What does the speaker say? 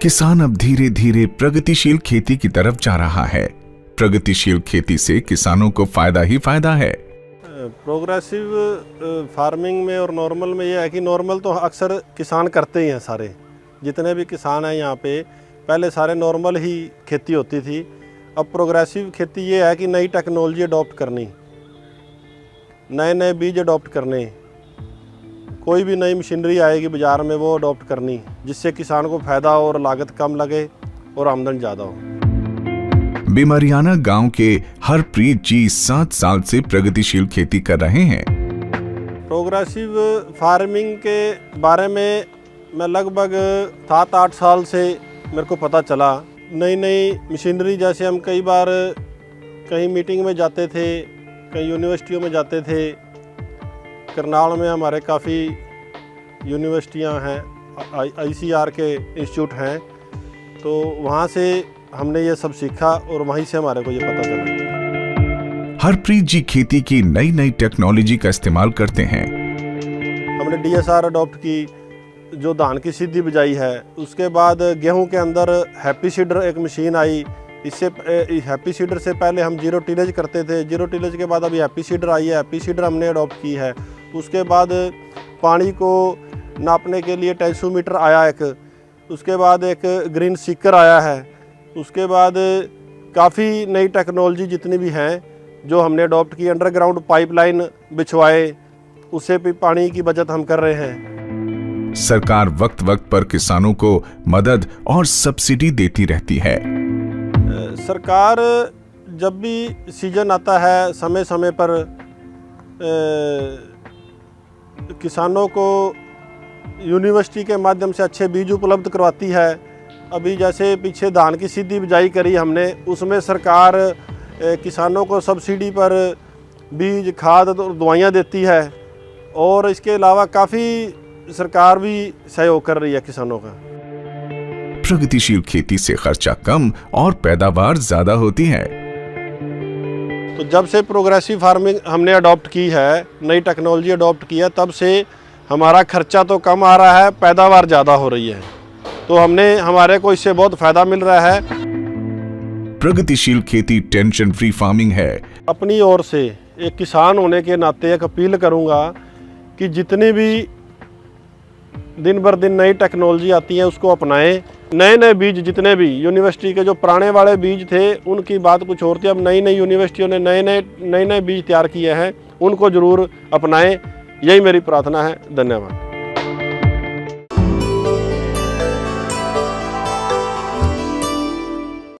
किसान अब धीरे धीरे प्रगतिशील खेती की तरफ जा रहा है। प्रगतिशील खेती से किसानों को फायदा ही फायदा है। प्रोग्रेसिव फार्मिंग में और नॉर्मल में ये है कि नॉर्मल तो अक्सर किसान करते ही हैं, सारे जितने भी किसान हैं यहाँ पे पहले सारे नॉर्मल ही खेती होती थी। अब प्रोग्रेसिव खेती ये है कि नई टेक्नोलॉजी अडॉप्ट करनी, नए नए बीज अडॉप्ट करने, कोई भी नई मशीनरी आएगी बाज़ार में वो अडॉप्ट करनी, जिससे किसान को फ़ायदा हो और लागत कम लगे और आमदन ज़्यादा हो। बिमरियाना गांव के हरप्रीत जी 7 साल से प्रगतिशील खेती कर रहे हैं। प्रोग्रेसिव फार्मिंग के बारे में मैं लगभग 7-8 साल से मेरे को पता चला। नई नई मशीनरी, जैसे हम कई बार कहीं मीटिंग में जाते थे, कई यूनिवर्सिटियों में जाते थे। करनाल में हमारे काफ़ी यूनिवर्सिटियां हैं, ICR के इंस्टीट्यूट हैं, तो वहाँ से हमने ये सब सीखा और वहीं से हमारे को ये पता चला। हरप्रीत जी खेती की नई नई टेक्नोलॉजी का इस्तेमाल करते हैं। हमने DSR अडॉप्ट की, जो धान की सीधी बिजाई है। उसके बाद गेहूं के अंदर हैप्पी सीडर एक मशीन आई। इससे हैप्पी सीडर से पहले हम जीरो टिलेज करते थे। जीरो टिलेज के बाद अभी हैप्पी सीडर आई है। हैप्पी सीडर हमने अडॉप्ट की है। उसके बाद पानी को नापने के लिए टेंसोमीटर आया एक। उसके बाद एक ग्रीन सीकर आया है। उसके बाद काफ़ी नई टेक्नोलॉजी जितनी भी हैं जो हमने अडॉप्ट की। अंडरग्राउंड पाइपलाइन बिछवाए, उससे भी पानी की बचत हम कर रहे हैं। सरकार वक्त वक्त पर किसानों को मदद और सब्सिडी देती रहती है। सरकार जब भी सीजन आता है समय समय पर किसानों को यूनिवर्सिटी के माध्यम से अच्छे बीज उपलब्ध करवाती है। अभी जैसे पीछे धान की सीधी बिजाई करी हमने, उसमें सरकार किसानों को सब्सिडी पर बीज, खाद और दवाइयाँ देती है। और इसके अलावा काफ़ी सरकार भी सहयोग कर रही है किसानों का। प्रगतिशील खेती से खर्चा कम और पैदावार ज्यादा होती है। तो जब से प्रोग्रेसिव फार्मिंग हमने अडॉप्ट की है, नई टेक्नोलॉजी अडॉप्ट की है, तब से हमारा खर्चा तो कम आ रहा है, पैदावार ज़्यादा हो रही है। तो हमारे को इससे बहुत फ़ायदा मिल रहा है। प्रगतिशील खेती टेंशन फ्री फार्मिंग है। अपनी ओर से एक किसान होने के नाते एक अपील करूँगा कि जितनी भी दिन बर दिन नई टेक्नोलॉजी आती है उसको अपनाएं। नए नए बीज, जितने भी यूनिवर्सिटी के जो पुराने वाले बीज थे उनकी बात कुछ और थी। अब नई नई यूनिवर्सिटियों ने नए नए बीज तैयार किए हैं, उनको ज़रूर अपनाएं। यही मेरी प्रार्थना है। धन्यवाद।